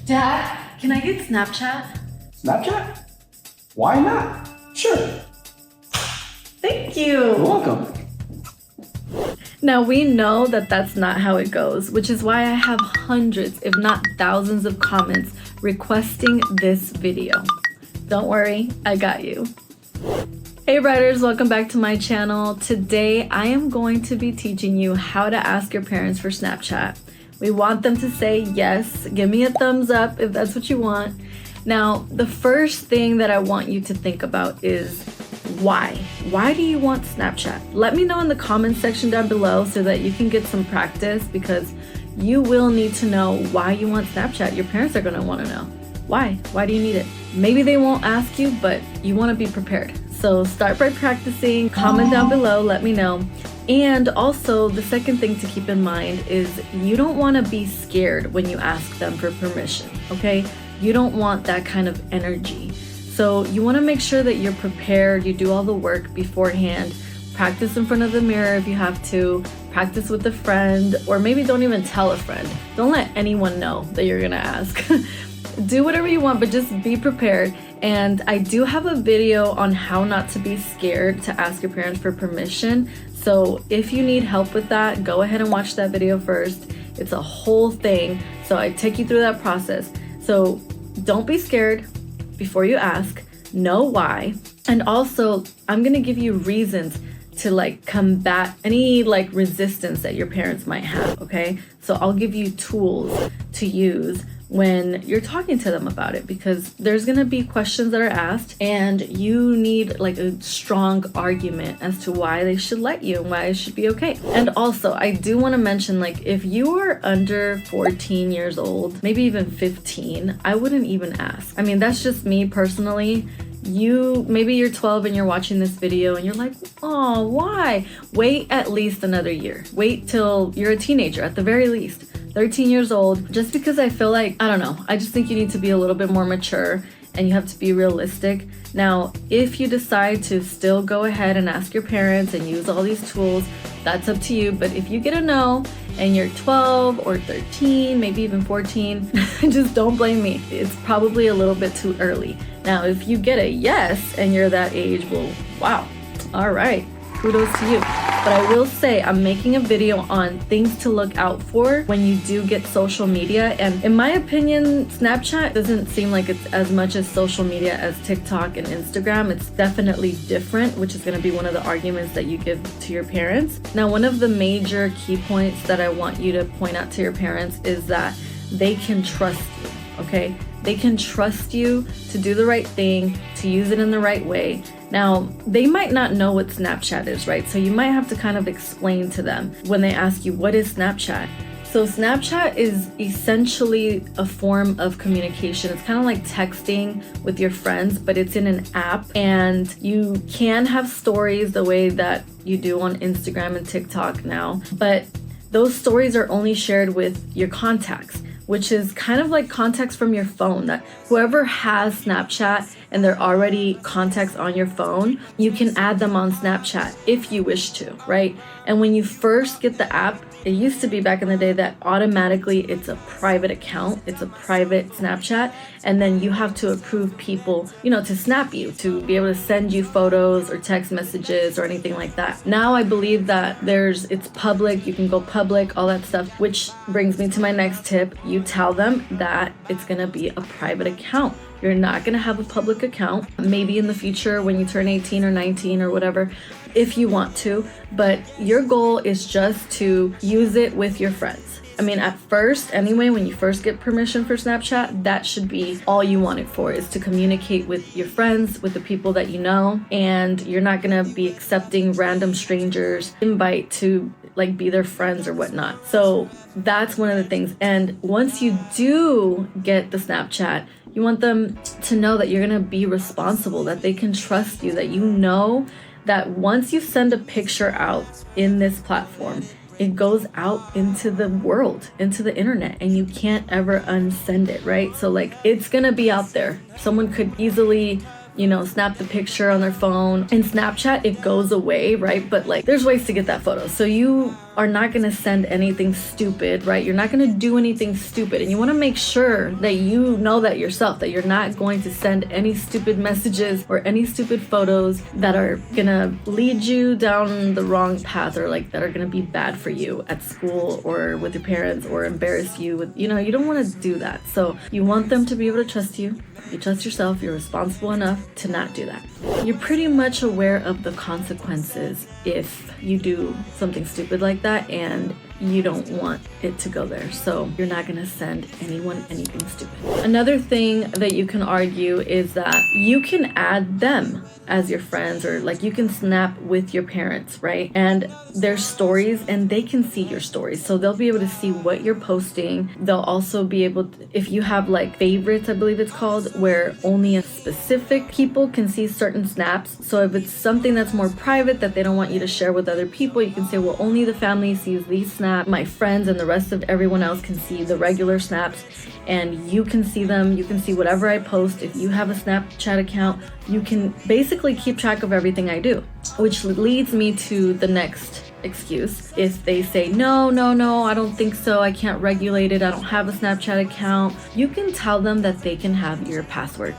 Dad, can I get Snapchat? Snapchat? Why not? Sure. Thank you. You're welcome. Now we know that that's not how it goes, which is why I have hundreds, if not thousands of comments requesting this video. Don't worry, I got you. Hey writers, welcome back to my channel. Today I am going to be teaching you how to ask your parents for Snapchat. We want them to say yes. Give me a thumbs up if that's what you want. Now, the first thing that I want you to think about is why? Why do you want Snapchat? Let me know in the comments section down below so that you can get some practice, because you will need to know why you want Snapchat. Your parents are gonna wanna know. Why? Why do you need it? Maybe they won't ask you, but you wanna be prepared. So start by practicing, comment down below, let me know. And also, the second thing to keep in mind is you don't wanna be scared when you ask them for permission, okay? You don't want that kind of energy. So you wanna make sure that you're prepared, you do all the work beforehand, practice in front of the mirror if you have to, practice with a friend, or maybe don't even tell a friend. Don't let anyone know that you're gonna ask. Do whatever you want, but just be prepared. And I do have a video on how not to be scared to ask your parents for permission. So if you need help with that, go ahead and watch that video first. It's a whole thing. So I take you through that process. So don't be scared before you ask, know why. And also I'm gonna give you reasons to combat any resistance that your parents might have, okay? So I'll give you tools to use when you're talking to them about it, because there's gonna be questions that are asked and you need a strong argument as to why they should let you and why it should be okay. And also I do want to mention, if you are under 14 years old, maybe even 15, I wouldn't even ask. I mean, that's just me personally. Maybe you're 12 and you're watching this video and you're like, oh, why? Wait at least another year. Wait till you're a teenager at the very least. 13 years old, just because I feel I don't know, I just think you need to be a little bit more mature and you have to be realistic. Now, if you decide to still go ahead and ask your parents and use all these tools, that's up to you. But if you get a no and you're 12 or 13, maybe even 14, just don't blame me. It's probably a little bit too early. Now, if you get a yes and you're that age, well, wow, all right, kudos to you. But I will say I'm making a video on things to look out for when you do get social media. And in my opinion, Snapchat doesn't seem like it's as much as social media as TikTok and Instagram. It's definitely different, which is going to be one of the arguments that you give to your parents. Now, one of the major key points that I want you to point out to your parents is that they can trust you, okay? They can trust you to do the right thing, to use it in the right way. Now, they might not know what Snapchat is, right? So you might have to kind of explain to them when they ask you, what is Snapchat? So Snapchat is essentially a form of communication. It's kind of like texting with your friends, but it's in an app, and you can have stories the way that you do on Instagram and TikTok now, but those stories are only shared with your contacts, which is kind of like contacts from your phone, that whoever has Snapchat and they're already contacts on your phone, you can add them on Snapchat if you wish to, right? And when you first get the app, it used to be back in the day that automatically it's a private account, it's a private Snapchat, and then you have to approve people, to snap you, to be able to send you photos or text messages or anything like that. Now I believe that it's public, you can go public, all that stuff, which brings me to my next tip. You tell them that it's gonna be a private account. You're not gonna have a public account. Maybe in the future when you turn 18 or 19 or whatever, if you want to, but your goal is just to use it with your friends. I mean, at first, anyway, when you first get permission for Snapchat, that should be all you want it for, is to communicate with your friends, with the people that you know, and you're not gonna be accepting random strangers' invite to be their friends or whatnot. So that's one of the things. And once you do get the Snapchat, you want them to know that you're gonna be responsible, that they can trust you, that you know that once you send a picture out in this platform, it goes out into the world, into the internet, and you can't ever unsend it, right? So it's gonna be out there. Someone could easily snap the picture on their phone. In Snapchat, it goes away, right? But there's ways to get that photo. So you are not going to send anything stupid, right? You're not going to do anything stupid. And you want to make sure that you know that yourself, that you're not going to send any stupid messages or any stupid photos that are going to lead you down the wrong path, or like that are going to be bad for you at school or with your parents, or embarrass you with, you don't want to do that. So you want them to be able to trust you. You trust yourself. You're responsible enough to not do that. You're pretty much aware of the consequences if you do something stupid like that, and you don't want it to go there. So you're not going to send anyone anything stupid. Another thing that you can argue is that you can add them as your friends, or like you can snap with your parents, right? And their stories, and they can see your stories. So they'll be able to see what you're posting. They'll also be able to, if you have like favorites, I believe it's called, where only a specific people can see certain snaps. So if it's something that's more private that they don't want you to share with other people, you can say, well, only the family sees these snaps. My friends and the rest of everyone else can see the regular snaps, and you can see them. You can see whatever I post. If you have a Snapchat account, you can basically keep track of everything I do, which leads me to the next excuse. If they say, no, I don't think so, I can't regulate it, I don't have a Snapchat account, you can tell them that they can have your password.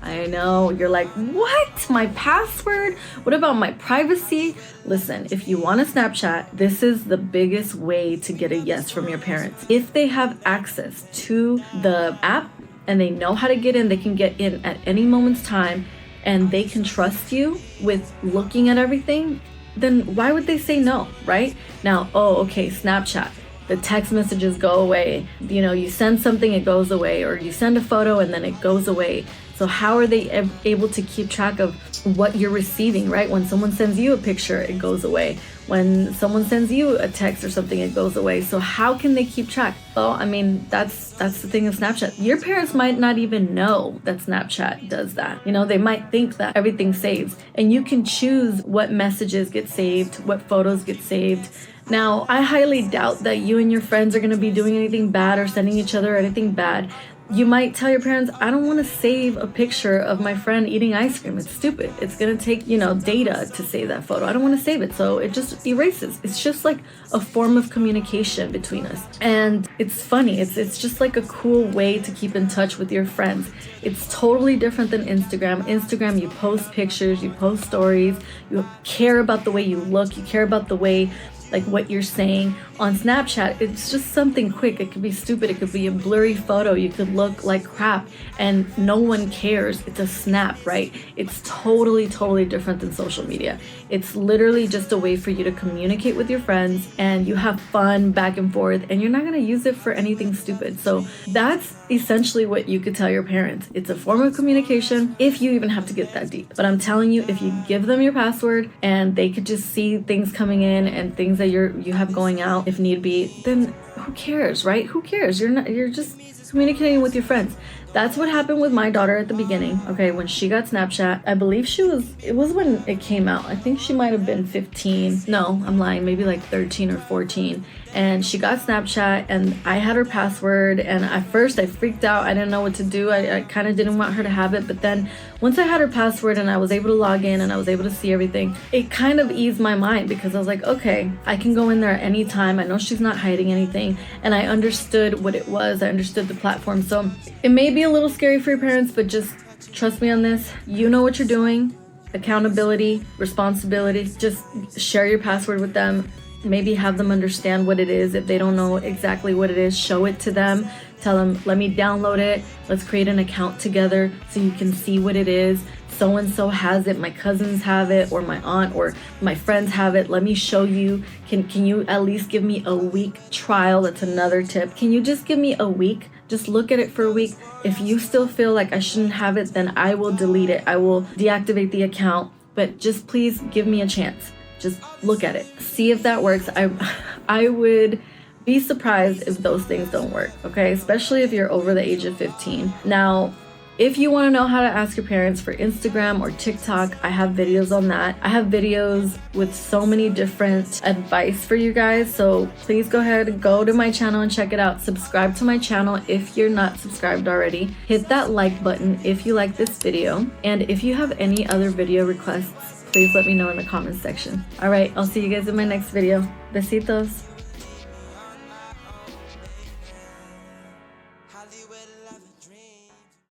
I know, you're like, what? My password? What about my privacy? Listen, if you want a Snapchat, this is the biggest way to get a yes from your parents. If they have access to the app and they know how to get in, they can get in at any moment's time, and they can trust you with looking at everything, then why would they say no, right? Now, okay, Snapchat. The text messages go away. You send something, it goes away, or you send a photo and then it goes away. So how are they able to keep track of what you're receiving, right? When someone sends you a picture, it goes away. When someone sends you a text or something, it goes away. So how can they keep track? Well, I mean, that's the thing of Snapchat. Your parents might not even know that Snapchat does that. They might think that everything saves, and you can choose what messages get saved, what photos get saved. Now, I highly doubt that you and your friends are going to be doing anything bad or sending each other anything bad. You might tell your parents, I don't want to save a picture of my friend eating ice cream. It's stupid. It's going to take, data to save that photo. I don't want to save it. So it just erases. It's just like a form of communication between us. And it's funny. It's just like a cool way to keep in touch with your friends. It's totally different than Instagram. Instagram, you post pictures, you post stories, you care about the way you look, you care about the way, like what you're saying. On Snapchat, it's just something quick. It could be stupid. It could be a blurry photo. You could look like crap and no one cares. It's a snap, right? It's totally different than social media. It's literally just a way for you to communicate with your friends, and you have fun back and forth, and you're not going to use it for anything stupid. So that's essentially what you could tell your parents. It's a form of communication, if you even have to get that deep. But I'm telling you, if you give them your password and they could just see things coming in and things that you have going out, if need be, then who cares, right? Who cares? You're just communicating with your friends. That's what happened with my daughter at the beginning. Okay, when she got Snapchat, I believe it was when it came out. I think she might have been 15. No, I'm lying, maybe like 13 or 14. And she got Snapchat, and I had her password, and at first I freaked out. I didn't know what to do. I kind of didn't want her to have it, but then once I had her password and I was able to log in and I was able to see everything, it kind of eased my mind, because I was like, okay, I can go in there at any time. I know she's not hiding anything, and I understood what it was. I understood the platform. So it may be a little scary for your parents, but just trust me on this. You know what you're doing. Accountability, responsibility. Just share your password with them. Maybe have them understand what it is. If they don't know exactly what it is, show it to them. Tell them, let me download it. Let's create an account together so you can see what it is. So-and-so has it. My cousins have it, or my aunt, or my friends have it. Let me show you. Can you at least give me a week trial? That's another tip. Can you just give me a week? Just look at it for a week. If you still feel like I shouldn't have it, then I will delete it. I will deactivate the account. But just please give me a chance. Just look at it. See if that works. I would be surprised if those things don't work, okay? Especially if you're over the age of 15. Now, if you want to know how to ask your parents for Instagram or TikTok, I have videos on that. I have videos with so many different advice for you guys. So please go ahead and go to my channel and check it out. Subscribe to my channel if you're not subscribed already. Hit that like button if you like this video. And if you have any other video requests, please let me know in the comments section. All right, I'll see you guys in my next video. Besitos. Hollywood love a dream.